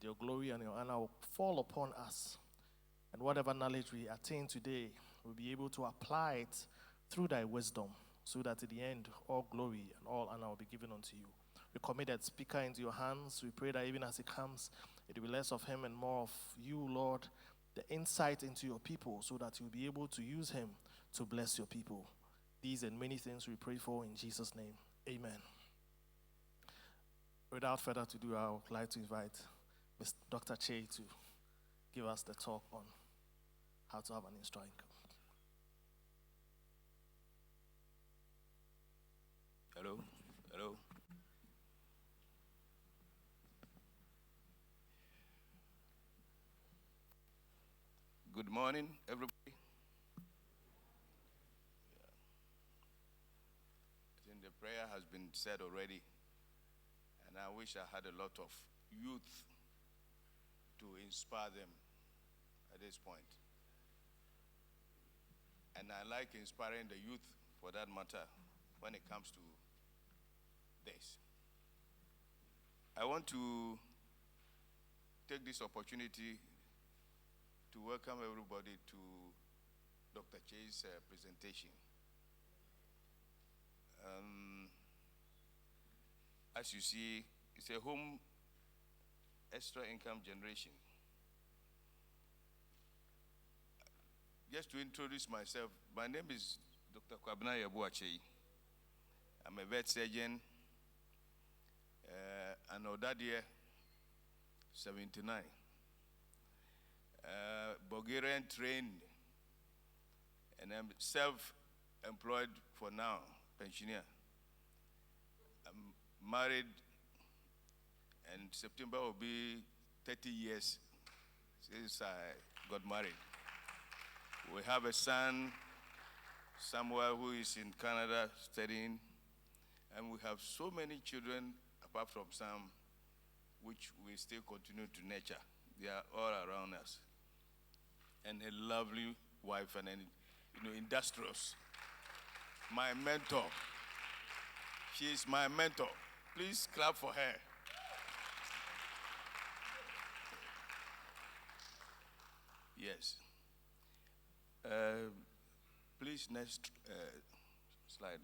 that your glory and your honor will fall upon us. And whatever knowledge we attain today, we'll be able to apply it through thy wisdom, so that at the end, all glory and all honor will be given unto you. We commit that speaker into your hands. We pray that even as he comes, it will be less of him and more of you, Lord, the insight into your people, so that you'll be able to use him to bless your people. These and many things we pray for in Jesus' name. Amen. Without further ado, I would like to invite Dr. Che to give us the talk on how to have an extra income. Hello. Good morning, everybody. I think the prayer has been said already, and I wish I had a lot of youth to inspire them at this point. And I like inspiring the youth, for that matter, when it comes to this. I want to take this opportunity to welcome everybody to Dr. Che's presentation. As you see, it's a home extra income generation. Just to introduce myself, my name is Dr. Kwabena Yabuache. I'm a vet surgeon, and Odadia, 79. Bulgarian trained, and I'm self-employed for now, pensioner. I'm married, and September will be 30 years since I got married. We have a son, Samuel, who is in Canada studying, and we have so many children, apart from some, which we still continue to nurture. They are all around us. And a lovely wife, and industrious. My mentor. She is my mentor. Please clap for her. Yes. Please, next slide.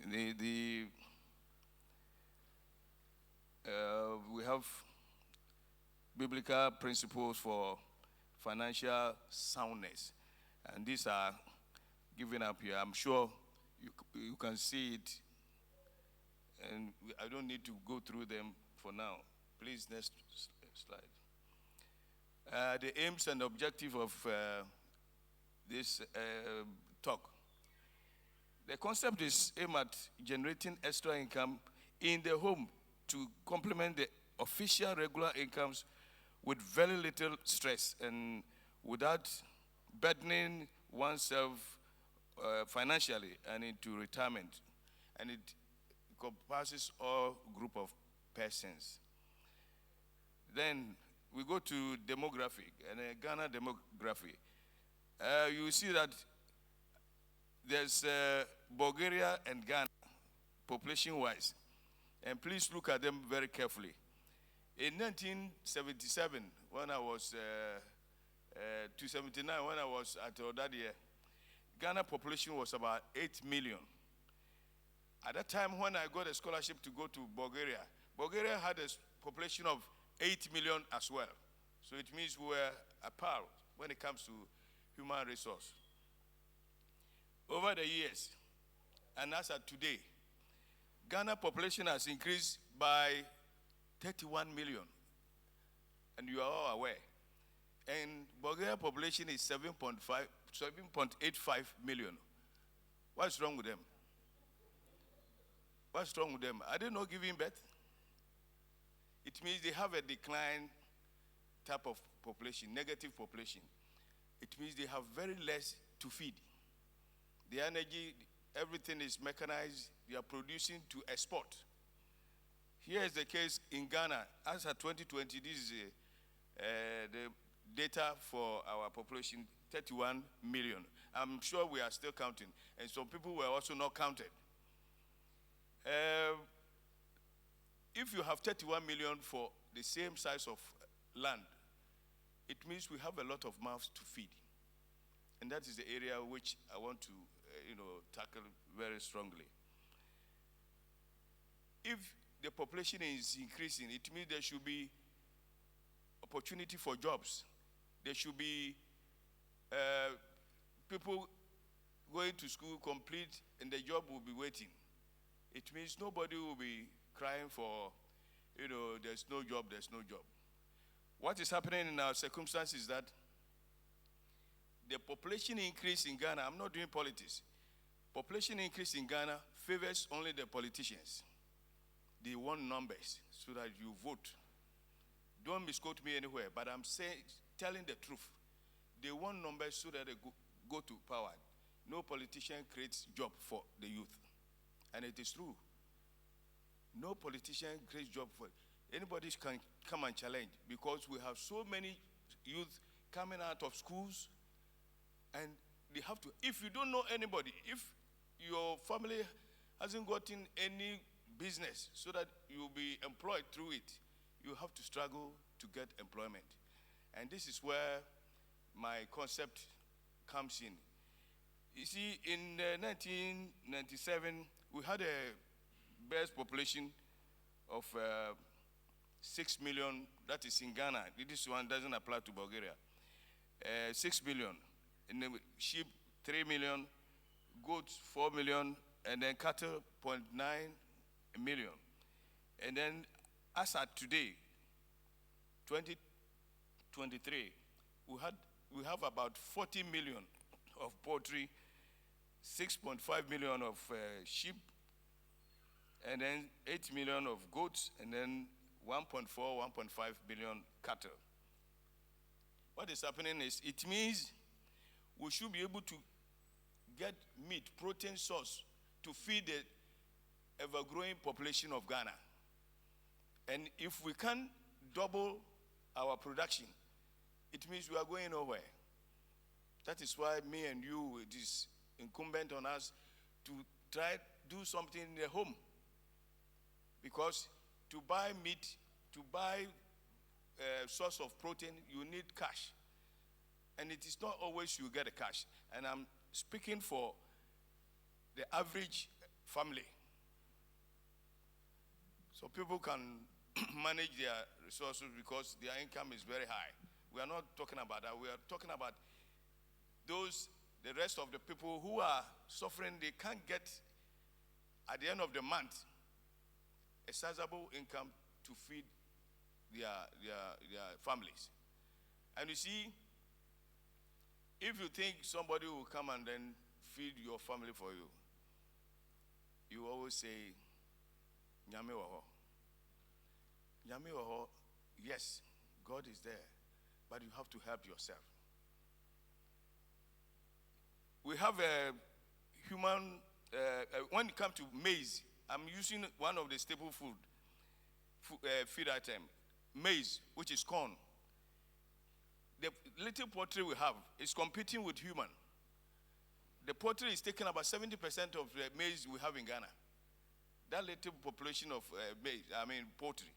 We have biblical principles for financial soundness, and these are given up here. I'm sure you can see it, and I don't need to go through them for now. Please, next slide. The aims and objective of this talk. The concept is aimed at generating extra income in the home to complement the official regular incomes with very little stress and without burdening oneself financially and into retirement. And it encompasses all group of persons. Then we go to demographic, and Ghana demography. You see that there's Bulgaria and Ghana, population-wise. And please look at them very carefully. In 1977, when I was, 279, when I was at Odadia, Ghana population was about 8 million. At that time, when I got a scholarship to go to Bulgaria, Bulgaria had a population of 8 million as well. So it means we were apart when it comes to human resource. Over the years, and as of today, Ghana population has increased by 31 million. And you are all aware. And Bulgaria population is 7.85 million. What's wrong with them? What's wrong with them? Are they not giving birth? It means they have a decline type of population, negative population. It means they have very less to feed. The energy, everything is mechanized. They are producing to export. Here is the case in Ghana. As of 2020, this is the data for our population, 31 million. I'm sure we are still counting. And some people were also not counted. If you have 31 million for the same size of land, it means we have a lot of mouths to feed. And that is the area which I want to, tackle very strongly. If the population is increasing, it means there should be opportunity for jobs. There should be people going to school, complete, and the job will be waiting. It means nobody will be crying for, there's no job, there's no job. What is happening in our circumstances is that the population increase in Ghana, I'm not doing politics. Population increase in Ghana favors only the politicians. They want numbers so that you vote. Don't misquote me anywhere, but I'm telling the truth. They want numbers so that they go to power. No politician creates job for the youth. And it is true. No politician creates job for anybody can come and challenge, because we have so many youth coming out of schools, and they have to, if you don't know anybody, if your family hasn't gotten any business so that you'll be employed through it, you have to struggle to get employment. And this is where my concept comes in. You see, in 1997, we had a birth population of 6 million. That is in Ghana. This one doesn't apply to Bulgaria. 6 million. And then sheep, 3 million. Goats, 4 million. And then cattle, 0.9 million. And then, as at today, 2023, we have about 40 million of poultry, 6.5 million of sheep, and then 8 million of goats, and then 1.4, 1.5 billion cattle. What is happening is, it means we should be able to get meat, protein source, to feed the ever-growing population of Ghana. And if we can double our production, it means we are going nowhere. That is why me and you, it is incumbent on us to try to do something in the home. Because to buy meat, to buy a source of protein, you need cash. And it is not always you get the cash. And I'm speaking for the average family. So people can manage their resources because their income is very high. We are not talking about that. We are talking about the rest of the people who are suffering. They can't get, at the end of the month, a sizable income to feed their families. And you see, if you think somebody will come and then feed your family for you, you always say, Nyame waho. Nyame waho, yes, God is there, but you have to help yourself. We have a human, when it comes to maize, I'm using one of the staple feed item, maize, which is corn. The little poultry we have is competing with human. The poultry is taking about 70% of the maize we have in Ghana. That little population of poultry.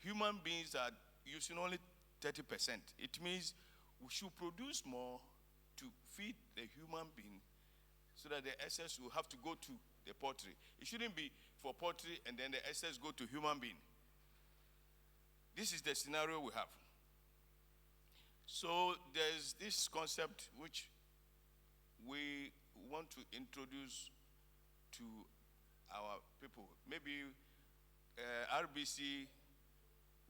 Human beings are using only 30%. It means we should produce more to feed the human being so that the excess will have to go to the poultry. It shouldn't be for poultry and then the excess go to human being. This is the scenario we have. So there's this concept which we want to introduce to our people. Maybe RBC,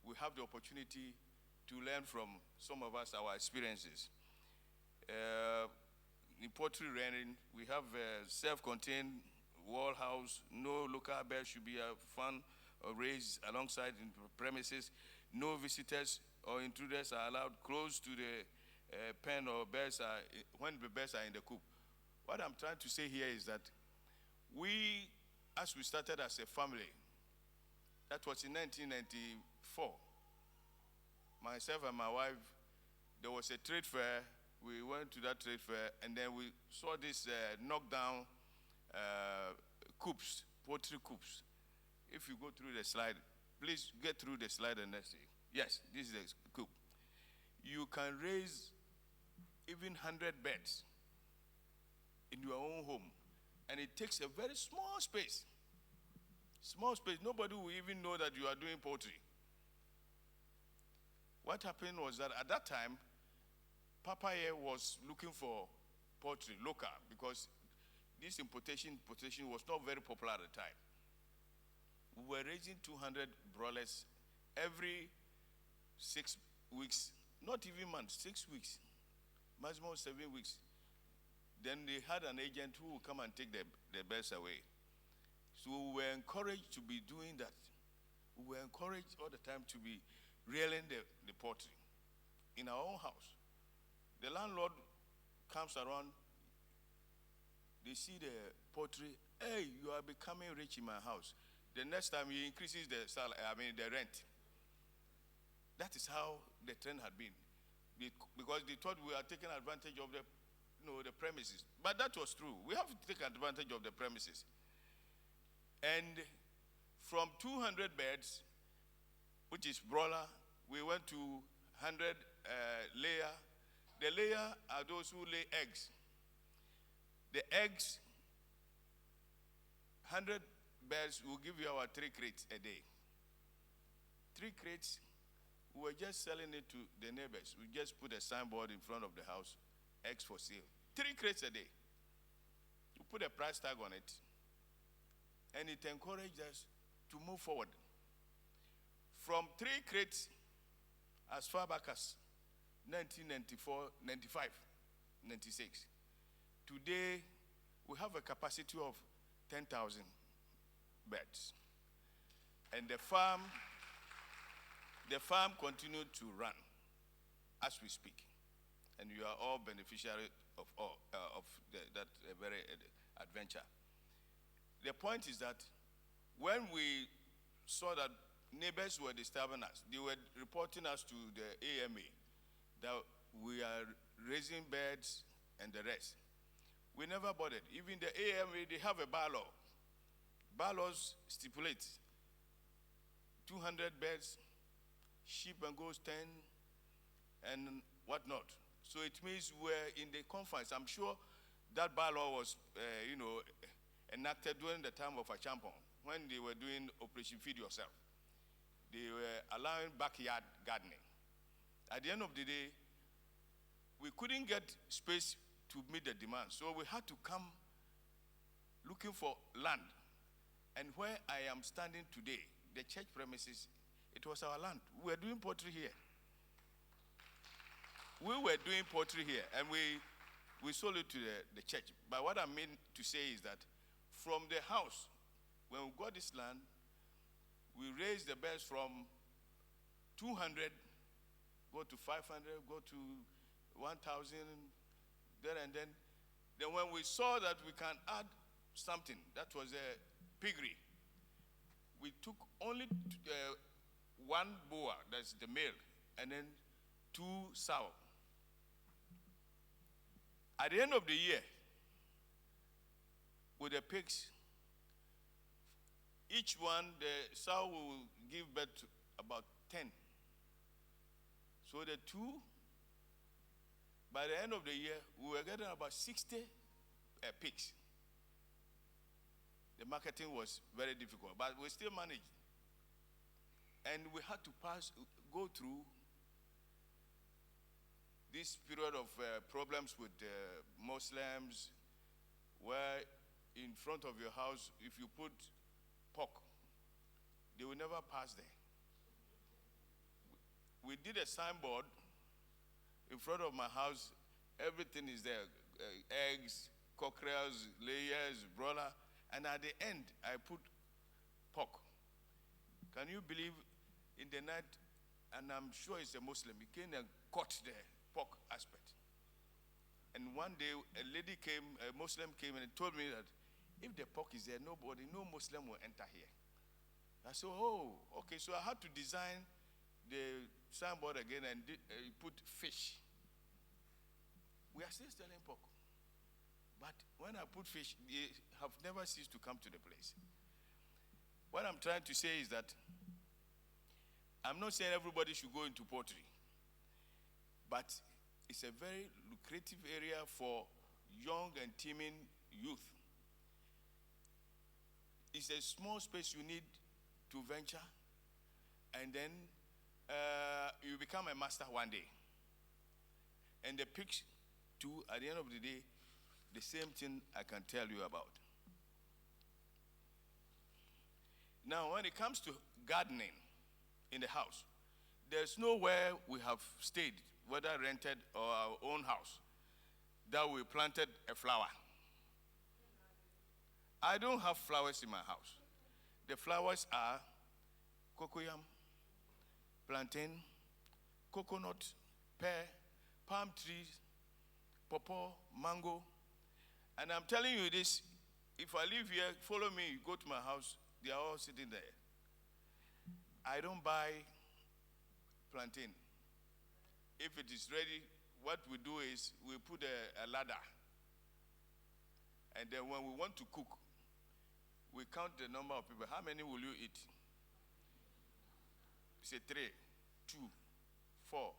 we have the opportunity to learn from some of us, our experiences. In poultry rearing, we have a self-contained wall house. No local bird should be found or raised alongside in premises. No visitors or intruders are allowed close to the pen or birds when the birds are in the coop. What I'm trying to say here is that we, as we started as a family, that was in 1994. Myself and my wife, there was a trade fair. We went to that trade fair, and then we saw this knockdown coops, poultry coops. If you go through the slide, Please get through the slide and let's see. Yes, this is the scoop. You can raise even 100 beds in your own home, and it takes a very small space. Small space. Nobody will even know that you are doing poultry. What happened was that at that time, Papa here was looking for poultry local because this importation was not very popular at the time. We were raising 200 broilers every 6 weeks, not even months, 6 weeks, maximum 7 weeks. Then they had an agent who would come and take the birds away. So we were encouraged to be doing that. We were encouraged all the time to be rearing the poultry in our own house. The landlord comes around, they see the poultry, hey, you are becoming rich in my house. The next time he increases the rent. That is how the trend had been. Because they thought we are taking advantage of the premises. But that was true. We have to take advantage of the premises. And from 200 beds, which is broiler, we went to 100 layer. The layer are those who lay eggs. The eggs, 100 beds will give you our 3 crates a day. 3 crates, we were just selling it to the neighbors. We just put a signboard in front of the house, eggs for sale. 3 crates a day. We put a price tag on it, and it encouraged us to move forward. From 3 crates as far back as 1994, 95, 96. Today, we have a capacity of 10,000 beds. And the farm continued to run as we speak. And you are all beneficiaries of that very adventure. The point is that when we saw that neighbors were disturbing us, they were reporting us to the AMA that we are raising birds and the rest. We never bothered. Even the AMA, they have a bylaw. Bylaws stipulate 200 birds, sheep and goats 10, and whatnot. So it means we're in the confines. I'm sure that bylaw was, enacted during the time of Achampong, when they were doing Operation Feed Yourself. They were allowing backyard gardening. At the end of the day, we couldn't get space to meet the demand, so we had to come looking for land. And where I am standing today, the church premises, it was our land. We were doing poultry here. We were doing poultry here, and we sold it to the church. But what I mean to say is that from the house, when we got this land, we raised the birds from 200, go to 500, go to 1,000, there and then. Then when we saw that we can add something, that was a piggery. We took only one boa, that's the male, and then 2 sow. At the end of the year, with the pigs, each one, the sow will give birth to about 10. So the 2, by the end of the year, we were getting about 60 pigs. The marketing was very difficult, but we still managed. And we had to go through this period of problems with Muslims, where in front of your house, if you put pork, they will never pass there. We did a signboard in front of my house. Everything is there, eggs, cockerels, layers, broiler, and at the end, I put pork. Can you believe in the night, and I'm sure it's a Muslim, he came and caught the pork aspect. And one day, a lady came, a Muslim came and told me that if the pork is there, no Muslim will enter here. I said, oh, okay. So I had to design the signboard again and put fish. We are still selling pork. But when I put fish, they have never ceased to come to the place. What I'm trying to say is that I'm not saying everybody should go into pottery, but it's a very lucrative area for young and teeming youth. It's a small space you need to venture, and then you become a master one day. And the pigs, too, at the end of the day, the same thing I can tell you about. Now, when it comes to gardening in the house, there's nowhere we have stayed, whether rented or our own house, that we planted a flower. I don't have flowers in my house. The flowers are cocoyam, plantain, coconut, pear, palm trees, pawpaw, mango. And I'm telling you this, if I live here, follow me, you go to my house, they are all sitting there. I don't buy plantain. If it is ready, what we do is we put a ladder. And then when we want to cook, we count the number of people. How many will you eat? Say 3, 2, 4.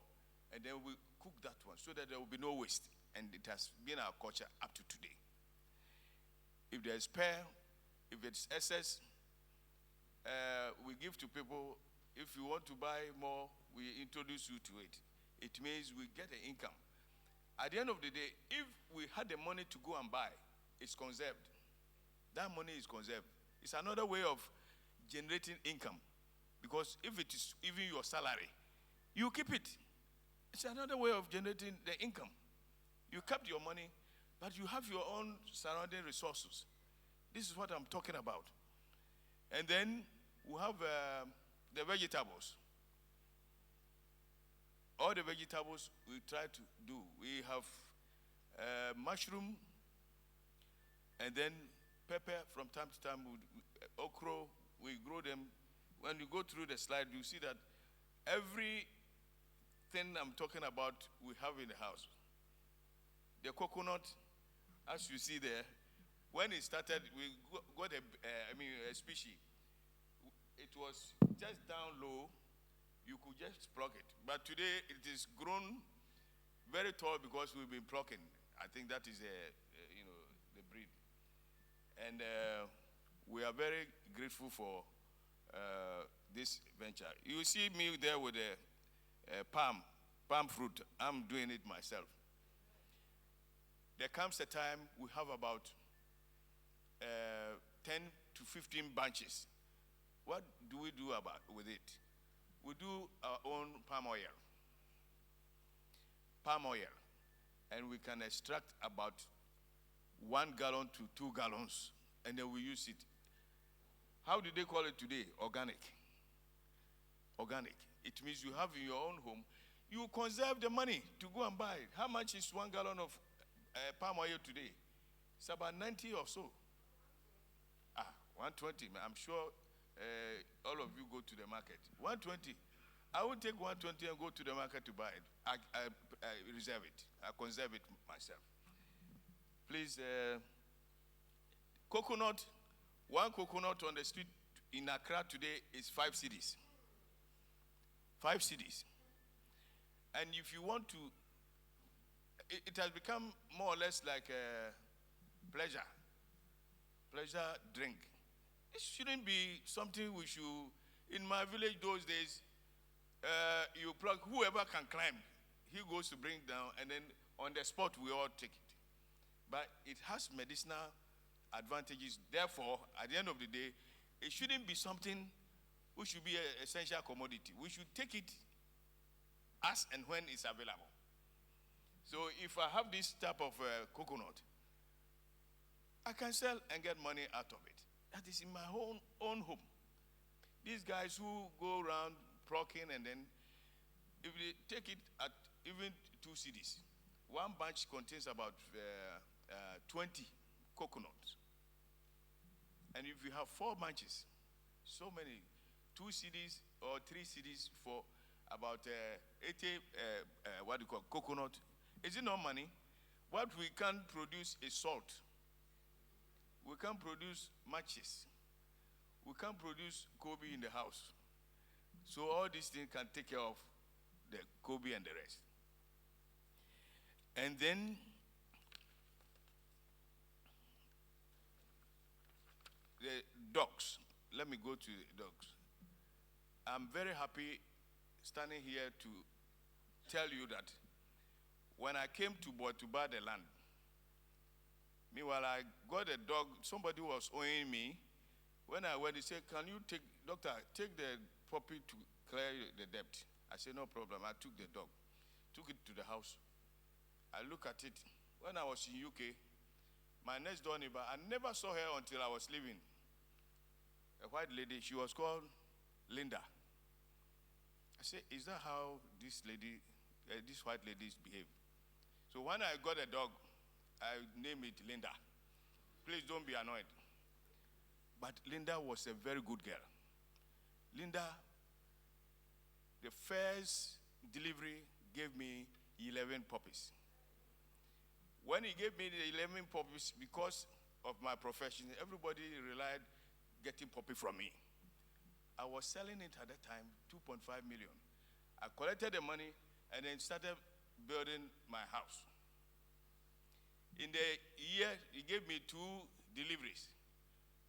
And then we cook that one so that there will be no waste. And it has been our culture up to today. If there's spare, if it's excess, we give to people. If you want to buy more, we introduce you to it. It means we get an income. At the end of the day, if we had the money to go and buy, it's conserved. That money is conserved. It's another way of generating income. Because if it is even your salary, you keep it. It's another way of generating the income. You kept your money, but you have your own surrounding resources. This is what I'm talking about. And then we have the vegetables. All the vegetables we try to do. We have mushroom, and then pepper from time to time, okra, we grow them. When you go through the slide, you see that everything I'm talking about, we have in the house. The coconut, as you see there, when it started, we got a species. It was just down low. You could just pluck it. But today, it is grown very tall because we've been plucking. I think that is the breed. And we are very grateful for this venture. You see me there with a palm fruit. I'm doing it myself. There comes a time we have about 10 to 15 bunches. What do we do with it? We do our own palm oil. And we can extract about 1 gallon to 2 gallons, and then we use it. How do they call it today? Organic. It means you have in your own home. You conserve the money to go and buy it. How much is 1 gallon of palm oil today? It's about 90 or so. 120. I'm sure all of you go to the market. 120. I will take 120 and go to the market to buy it. I reserve it. I conserve it myself. Please, coconut. 1 coconut on the street in Accra today is 5 cedis. 5 cedis. And if you want to, it has become more or less like a pleasure drink. It shouldn't be something we should. In my village those days, you plug whoever can climb. He goes to bring down, and then on the spot we all take it. But it has medicinal advantages. Therefore, at the end of the day, it shouldn't be something which should be an essential commodity. We should take it as and when it's available. So if I have this type of coconut, I can sell and get money out of it. That is in my own home. These guys who go around plucking, and then if they take it at even 2 cedis, 1 bunch contains about 20 coconuts. And if you have 4 bunches, so many, 2 cedis or 3 cedis for about 80 coconut. Is it not money? What we can produce is salt. We can produce matches. We can produce Kobe in the house. So all these things can take care of the Kobe and the rest. And then the dogs. Let me go to the dogs. I'm very happy standing here to tell you that when I came to buy the land, meanwhile I got a dog, somebody was owing me. When I went, he said, can you take the puppy to clear the debt? I said, no problem. I took the dog, took it to the house. I look at it. When I was in UK, my next door neighbor, I never saw her until I was leaving. A white lady, she was called Linda. I said, is that how these white ladies behave? So when I got a dog, I named it Linda. Please don't be annoyed. But Linda was a very good girl. Linda, the first delivery gave me 11 puppies. When he gave me the 11 puppies, because of my profession, everybody relied getting puppy from me. I was selling it at that time, 2.5 million. I collected the money and then started building my house. In the year, he gave me 2 deliveries.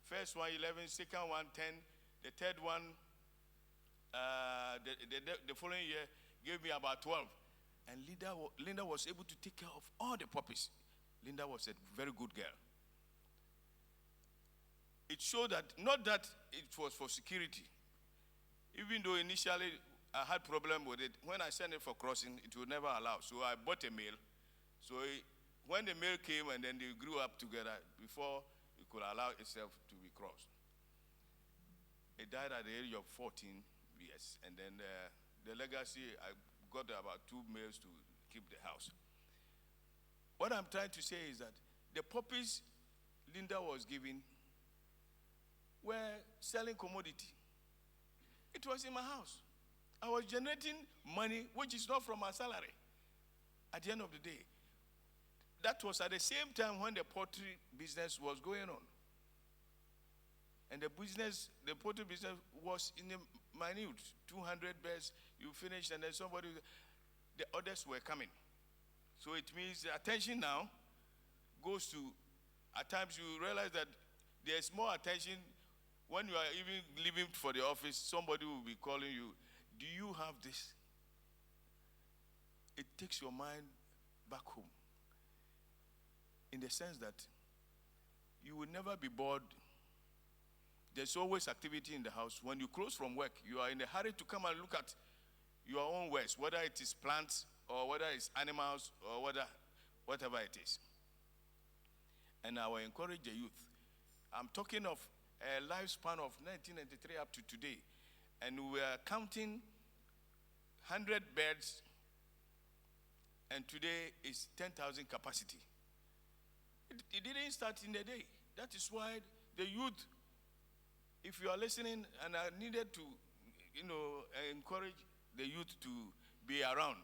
First one, 11, second one, 10. The third one, the following year, gave me about 12. And Linda was able to take care of all the puppies. Linda was a very good girl. It showed that, not that it was for security. Even though initially I had problem with it, when I sent it for crossing, it would never allow. So I bought a male. So when the male came and then they grew up together, before it could allow itself to be crossed. It died at the age of 14 years. And then the legacy, I got about 2 males to keep the house. What I'm trying to say is that the puppies Linda was giving were selling commodity. It was in my house. I was generating money which is not from my salary at the end of the day. That was at the same time when the poultry business was going on. And the poultry business was in a minute, 200 birds, you finish, and then the others were coming. So it means the attention now goes to, at times you realize that there's more attention when you are even leaving for the office, somebody will be calling you, do you have this? It takes your mind back home. In the sense that you will never be bored. There's always activity in the house. When you close from work, you are in a hurry to come and look at your own wares, whether it is plants or whether it's animals or whatever it is. And I will encourage the youth. I'm talking of a lifespan of 1993 up to today. And we are counting 100 beds, and today is 10,000 capacity. It didn't start in a day. That is why the youth, if you are listening, and I needed to, encourage the youth to be around.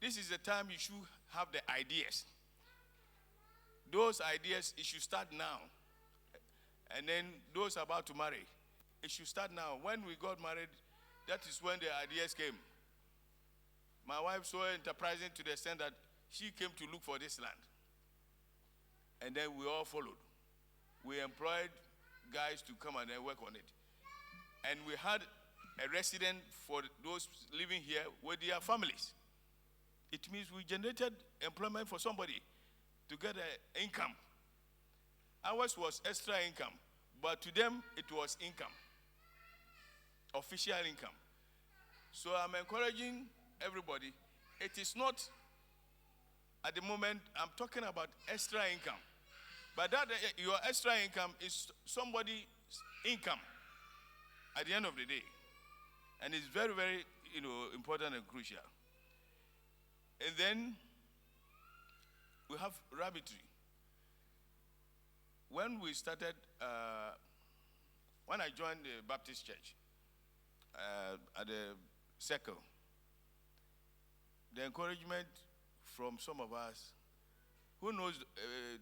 This is the time you should have the ideas. Those ideas, it should start now. And then those about to marry, it should start now. When we got married, that is when the ideas came. My wife so enterprising to the extent that she came to look for this land. And then we all followed. We employed guys to come and then work on it. And we had a resident for those living here with their families. It means we generated employment for somebody to get an income. Ours was extra income, but to them it was income, official income. So I'm encouraging everybody. It is not, at the moment, I'm talking about extra income. But that your extra income is somebody's income at the end of the day. And it's very, very, important and crucial. And then we have rabbitry. When we started, when I joined the Baptist church at the circle, the encouragement from some of us, who knows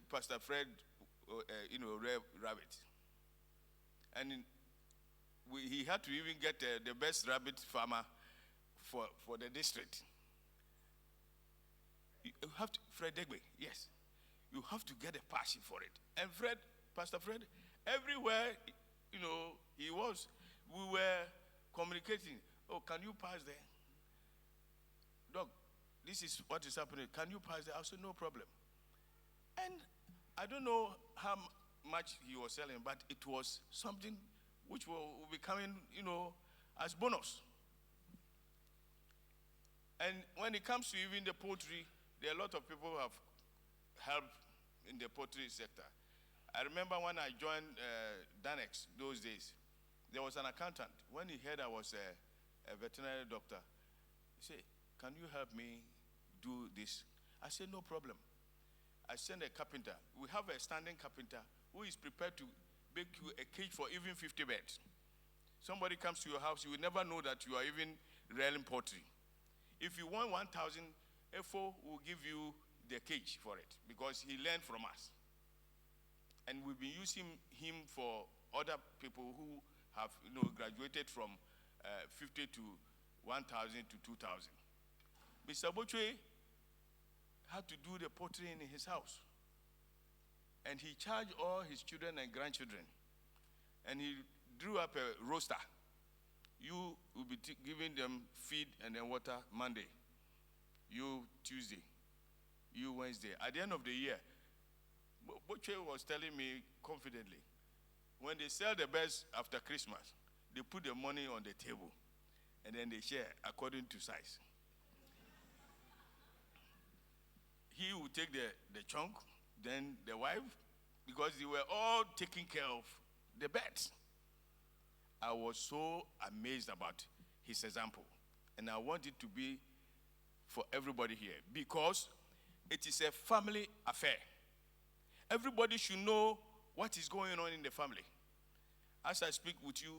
Pastor Fred, Rabbit? And he had to even get the best rabbit farmer for the district. You have to, Fred Degbe, yes. You have to get a passion for it. And Pastor Fred, everywhere, he was, we were communicating. Oh, can you pass there? Doc, this is what is happening. Can you pass there? I said, no problem. And I don't know how much he was selling, but it was something which will be coming, as bonus. And when it comes to even the poultry, there are a lot of people who have helped in the poultry sector. I remember when I joined Danex those days, there was an accountant. When he heard I was a veterinary doctor, he said, can you help me do this? I said, no problem. I sent a carpenter. We have a standing carpenter who is prepared to make you a cage for even 50 birds. Somebody comes to your house, you will never know that you are even rearing poultry. If you want 1,000, FO will give you the cage for it because he learned from us. And we've been using him for other people who have graduated from 50 to 1,000 to 2,000. Mr. Bochwe had to do the poultry in his house. And he charged all his children and grandchildren. And he drew up a roster. You will be giving them feed and then water Monday. You Tuesday. You Wednesday. At the end of the year, Bochwe was telling me confidently, when they sell the birds after Christmas, they put the money on the table and then they share according to size. He would take the chunk, then the wife, because they were all taking care of the birds. I was so amazed about his example. And I want it to be for everybody here because it is a family affair. Everybody should know what is going on in the family. As I speak with you,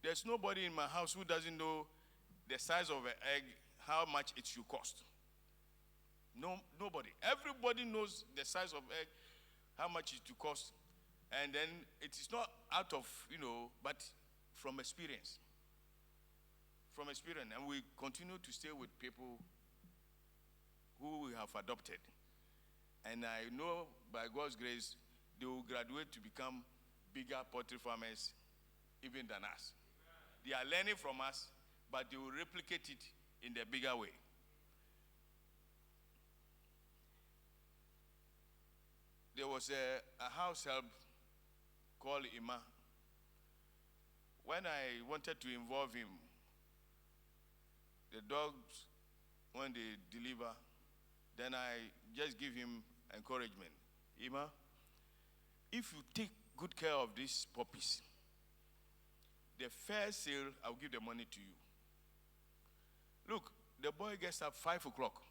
there's nobody in my house who doesn't know the size of an egg, how much it should cost. No, nobody. Everybody knows the size of egg, how much it should cost. And then it is not out of, but from experience. From experience. And we continue to stay with people who we have adopted. And I know by God's grace, they will graduate to become bigger poultry farmers even than us. They are learning from us, but they will replicate it in the bigger way. There was a house help called Ima. When I wanted to involve him, the dogs, when they deliver, then I just give him encouragement. Ima, if you take good care of these puppies, the first sale, I'll give the money to you. Look, the boy gets up 5 o'clock.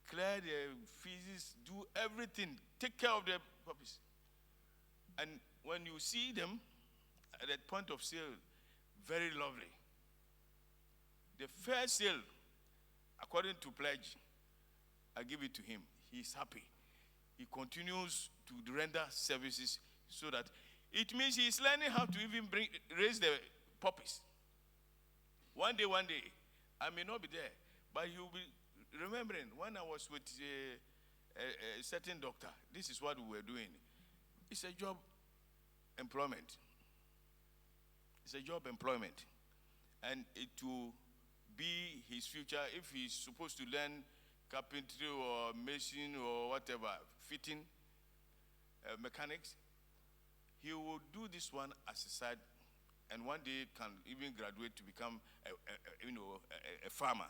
Clear the feces, do everything, take care of the puppies. And when you see them at that point of sale, very lovely. The first sale, according to pledge, I give it to him. He's happy. He continues to render services so that it means he's learning how to even raise the puppies. One day, I may not be there, but he'll be remembering when I was with a certain doctor, this is what we were doing. It's a job employment. It's a job employment. And it will be his future if he's supposed to learn carpentry or mason or whatever, fitting, mechanics. He will do this one as a side, and one day can even graduate to become a farmer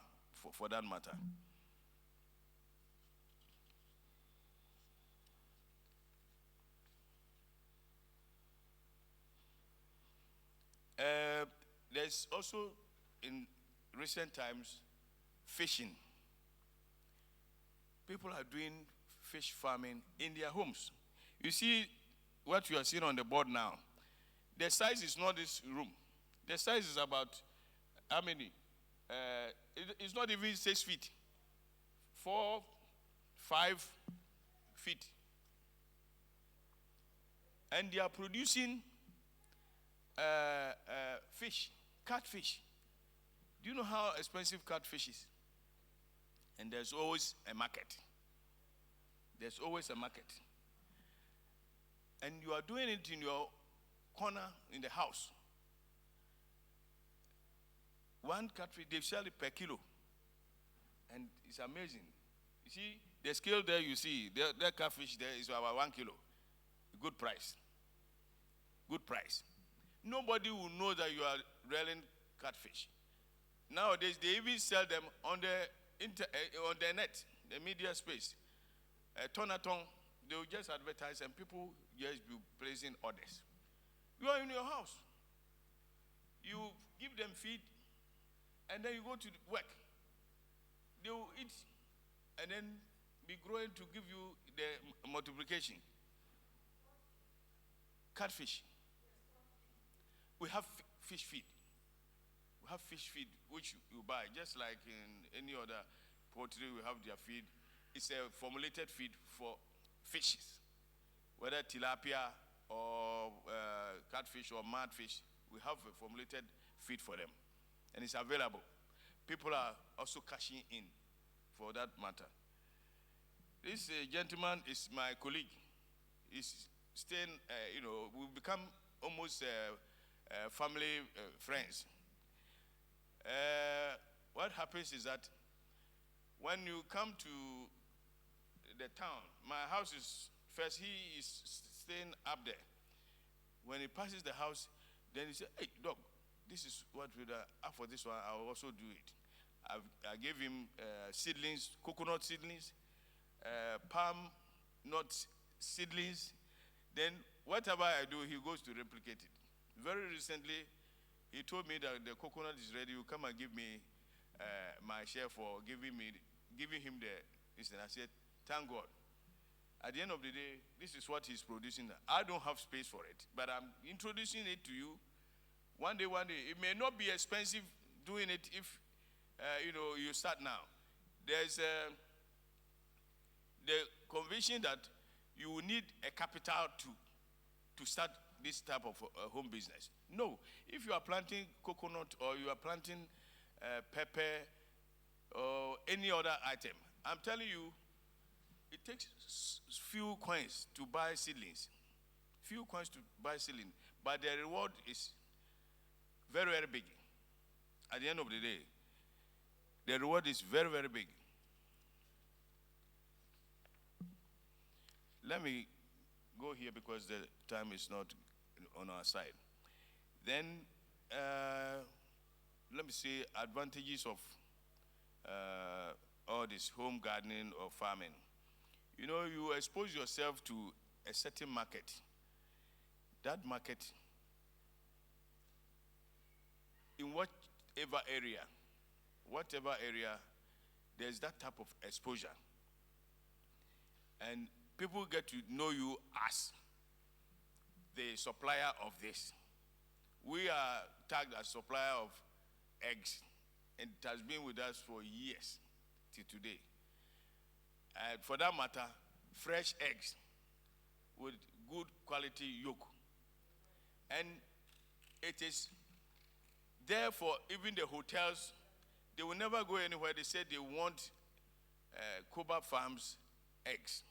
for that matter. There's also, in recent times, fishing. People are doing fish farming in their homes. You see what you are seeing on the board now. The size is not this room. The size is about how many? It's not even 6 feet. 4, 5 feet. And they are producing fish, catfish. Do you know how expensive catfish is? And there's always a market. There's always a market. And you are doing it in your corner in the house. One catfish, they sell it per kilo. And it's amazing. You see, the scale there you see, the catfish there is about 1 kilo. Good price. Good price. Nobody will know that you are reeling catfish. Nowadays, they even sell them on the net, the media space. Ton a ton, they will just advertise and people just be placing orders. You are in your house. You give them feed and then you go to work. They will eat and then be growing to give you the multiplication. Catfish. We have fish feed. We have fish feed which you buy, just like in any other poultry. We have their feed. It's a formulated feed for fishes, whether tilapia or catfish or mudfish. We have a formulated feed for them, and it's available. People are also cashing in for that matter. This gentleman is my colleague. He's staying, we become almost family friends. What happens is that when you come to the town, my house is first, he is staying up there. When he passes the house, then he says, "Hey, dog, this is what we do. For this one, I'll also do it." I gave him seedlings, coconut seedlings, palm nut seedlings. Then whatever I do, he goes to replicate it. Very recently, he told me that the coconut is ready. You come and give me my share for giving him the instant. I said, thank God. At the end of the day, this is what he's producing. I don't have space for it, but I'm introducing it to you. One day, it may not be expensive doing it if you start now. There's the conviction that you will need a capital to start this type of home business. No, if you are planting coconut or you are planting pepper or any other item, I'm telling you, it takes few coins to buy seedlings. Few coins to buy seedlings, but the reward is very, very big. At the end of the day, the reward is very, very big. Let me go here because the time is not on our side. Then, let me see advantages of all this home gardening or farming. You expose yourself to a certain market. That market, in whatever area, there's that type of exposure. And people get to know you as the supplier of this. We are tagged as supplier of eggs, and it has been with us for years till today. And for that matter, fresh eggs with good quality yolk. And it is there for even the hotels. They will never go anywhere. They say they want Koba Farms eggs.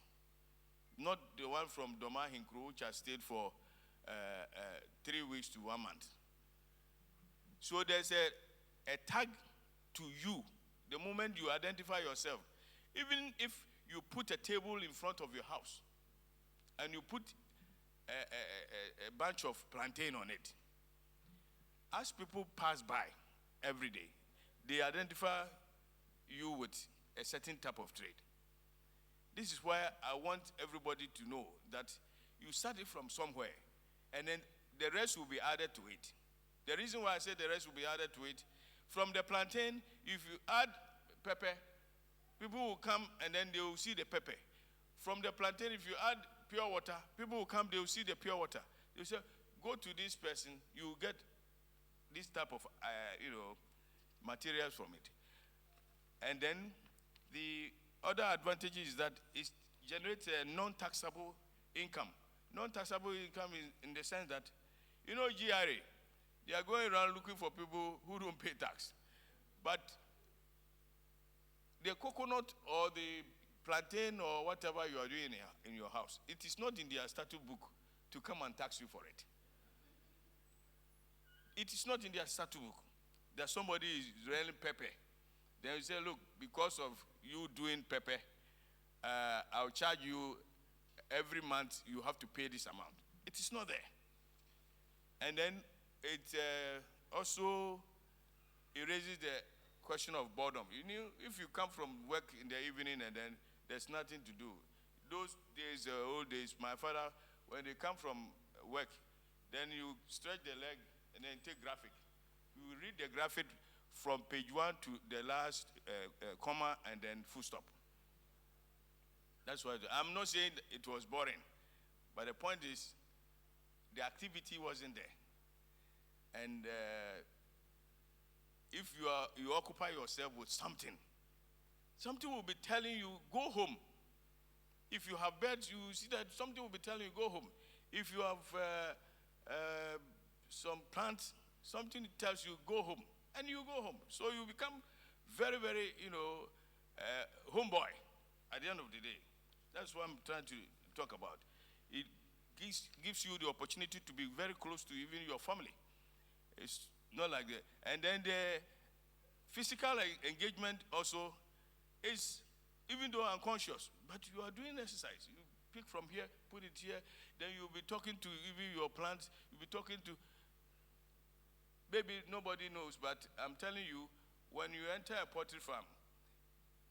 Not the one from Doma Hinkru, which has stayed for 3 weeks to 1 month. So there's a tag to you the moment you identify yourself. Even if you put a table in front of your house and you put a bunch of plantain on it, as people pass by every day, they identify you with a certain type of trade. This is why I want everybody to know that you started from somewhere and then the rest will be added to it. The reason why I say the rest will be added to it, from the plantain, if you add pepper, people will come and then they will see the pepper. From the plantain, if you add pure water, people will come, they will see the pure water. They will say, go to this person, you will get this type of, materials from it. And then the other advantage is that it generates a non-taxable income. Non-taxable income is in the sense that, GRA, They are going around looking for people who don't pay tax. But the coconut or the plantain or whatever you are doing in your house, it is not in their statute book to come and tax you for it. It is not in their statute book that somebody is railing pepper. Then you say, look, because of you doing pepper, I'll charge you every month, you have to pay this amount. It is not there. And then it also raises the question of boredom. You know, if you come from work in the evening and then there's nothing to do. Those days, old days, my father, when they come from work, then you stretch the leg and then take graphic. You read the graphic from page 1 to the last comma and then full stop. That's why I'm not saying it was boring, but the point is the activity wasn't there. And if you occupy yourself with something will be telling you, go home. If you have beds, you see that something will be telling you, go home. If you have some plants, something tells you, go home. And you go home. So you become very, very, homeboy at the end of the day. That's what I'm trying to talk about. It gives you the opportunity to be very close to even your family. It's not like that. And then the physical engagement also is, even though unconscious, but you are doing exercise. You pick from here, put it here, then you'll be talking to even your plants, you'll be talking to, maybe nobody knows, but I'm telling you, when you enter a poultry farm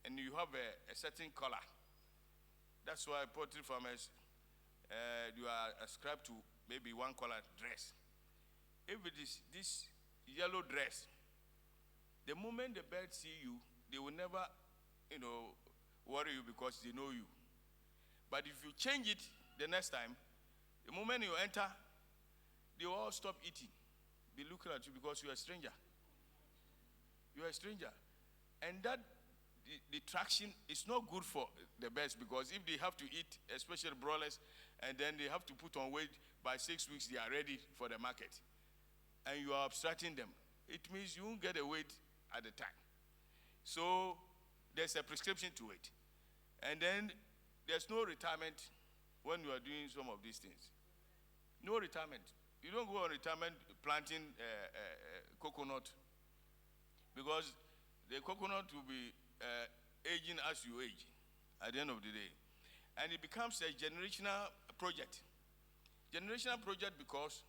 and you have a certain color, that's why poultry farmers, you are ascribed to maybe one color dress. If it is this yellow dress, the moment the birds see you, they will never, worry you because they know you. But if you change it the next time, the moment you enter, they will all stop eating, be looking at you because you are a stranger. You are a stranger. And that, the traction is not good for the birds because if they have to eat, especially broilers, and then they have to put on weight, by 6 weeks they are ready for the market. And you are obstructing them. It means you won't get a weight at the time. So there's a prescription to it. And then there's no retirement when you are doing some of these things. No retirement. You don't go on retirement planting coconut because the coconut will be aging as you age at the end of the day. And it becomes a generational project. Generational project because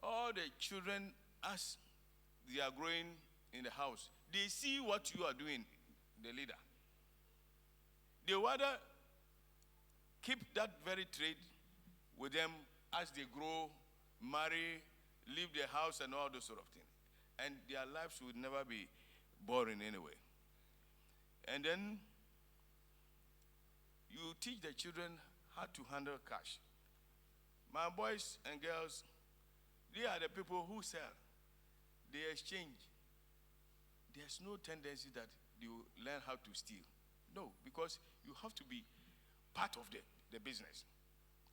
all the children, as they are growing in the house, they see what you are doing, the leader. They rather keep that very trait with them as they grow, marry, leave their house and all those sort of things. And their lives would never be boring anyway. And then you teach the children how to handle cash. My boys and girls, they are the people who sell. They exchange. There's no tendency that they will learn how to steal. No, because you have to be part of the business.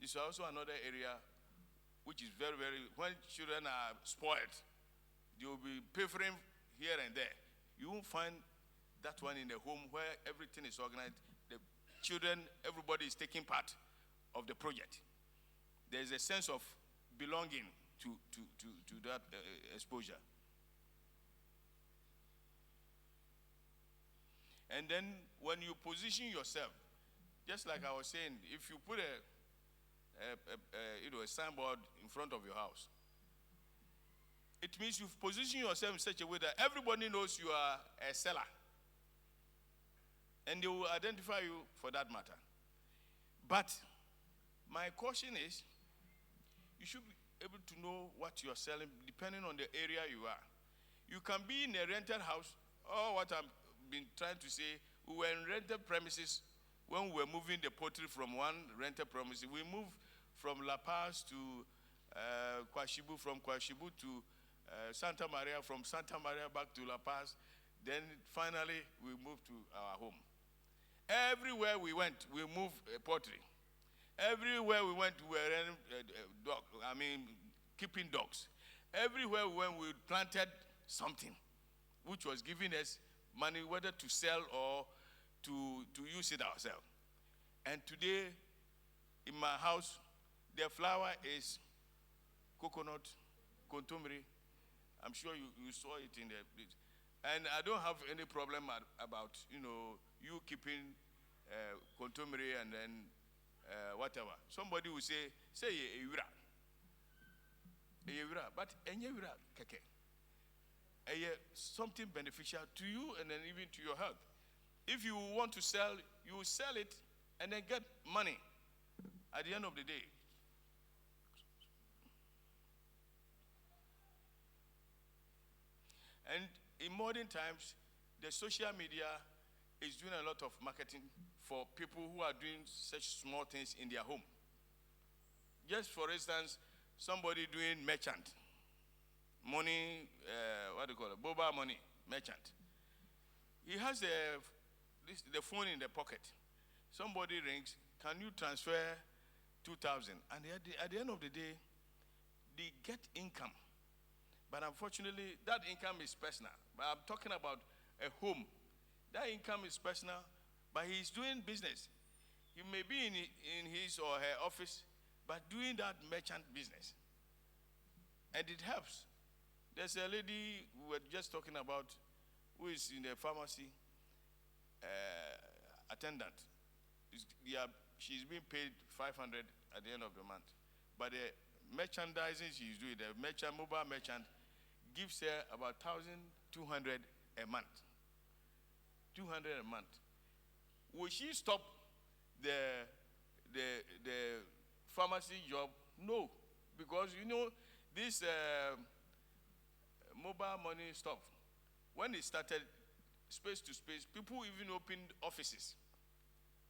This is also another area which is very, very, when children are spoiled, they will be pilfering here and there. You won't find that one in the home where everything is organized. The children, everybody is taking part of the project. There's a sense of belonging to that exposure. And then when you position yourself, just like I was saying, if you put a signboard in front of your house, it means you've positioned yourself in such a way that everybody knows you are a seller. And they will identify you for that matter. But my caution is, you should be able to know what you are selling depending on the area you are. You can be in a rented house, or what I've been trying to say, we were in rented premises when we were moving the poultry from one rented premises. We moved from La Paz to Kwashibu, from Kwashibu to Santa Maria, from Santa Maria back to La Paz. Then finally we moved to our home. Everywhere we went, we moved poultry. Everywhere we went, we were keeping dogs. Everywhere when we planted something, which was giving us money, whether to sell or to use it ourselves. And today, in my house, the flour is coconut, kontomire. I'm sure you saw it in the place. And I don't have any problem about, you keeping kontomire and then whatever. Somebody will say yewira. But yewira keke. Something beneficial to you and then even to your health. If you want to sell, you sell it and then get money at the end of the day. And in modern times, the social media is doing a lot of marketing for people who are doing such small things in their home. Just for instance, somebody doing merchant, money, boba money, merchant. He has the phone in the pocket. Somebody rings, can you transfer 2,000? And at the end of the day, they get income. But unfortunately, that income is personal. But I'm talking about a home. That income is personal, but he's doing business. He may be in his or her office, but doing that merchant business. And it helps. There's a lady we were just talking about who is in the pharmacy, attendant. She's being paid 500 at the end of the month. But the merchandising she's doing, the mobile merchant, gives her about 1,200 a month. 200 a month. Will she stop the pharmacy job? No, because this mobile money stuff. When it started, space to space, people even opened offices.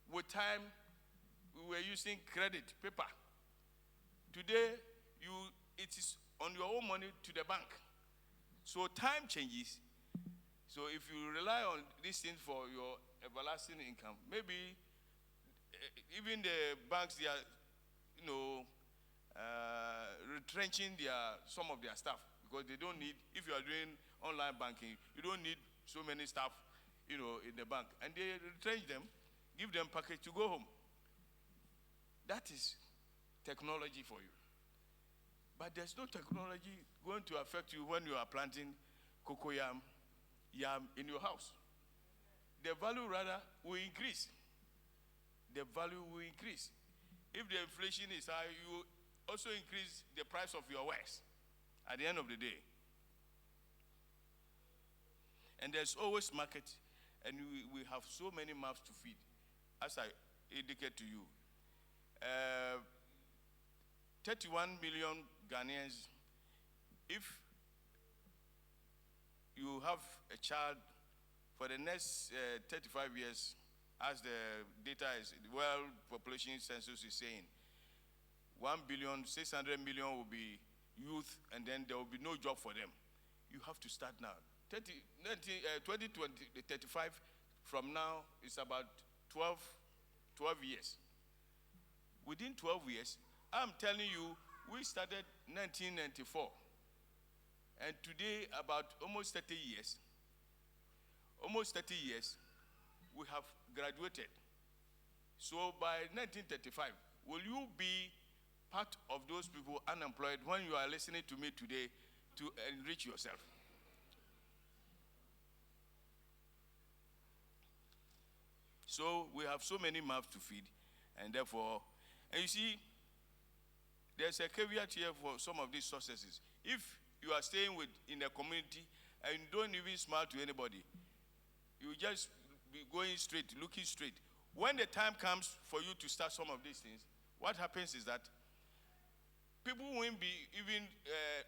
With time, we were using credit paper. Today, it is on your own money to the bank. So time changes. So if you rely on these things for your everlasting income, maybe even the banks, they are, retrenching some of their staff because they don't need. If you are doing online banking, you don't need so many staff, in the bank, and they retrench them, give them package to go home. That is technology for you. But there's no technology going to affect you when you are planting cocoyam, yam in your house. The value rather will increase. The value will increase. If the inflation is high, you also increase the price of your wares at the end of the day. And there's always market, and we have so many mouths to feed. As I indicate to you, 31 million Ghanaians, if you have a child for the next 35 years, as the data is, the world population census is saying, 1,600,000,000 will be youth, and then there will be no job for them. You have to start now. 2035, from now, it's about 12 years. Within 12 years, I'm telling you, we started 1994. And today, about almost 30 years, we have graduated. So by 1935, will you be part of those people unemployed when you are listening to me today to enrich yourself? So we have so many mouths to feed, and therefore, and you see, there's a caveat here for some of these successes. If you are staying in a community and you don't even smile to anybody, you just be going straight, looking straight. When the time comes for you to start some of these things, what happens is that people won't be even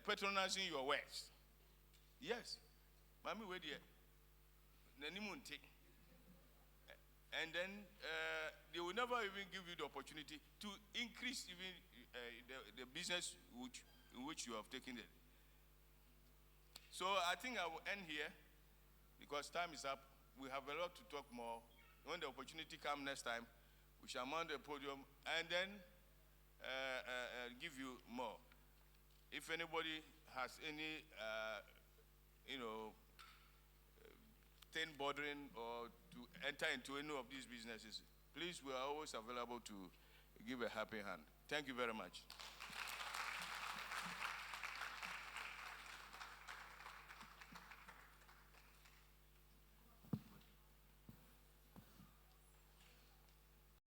patronizing your wares. Yes. Mami, where there? And then they will never even give you the opportunity to increase even the business in which you have taken it. So I think I will end here because time is up. We have a lot to talk more. When the opportunity comes next time, we shall mount the podium and then give you more. If anybody has any, thing bothering or to enter into any of these businesses, please, we are always available to give a happy hand. Thank you very much.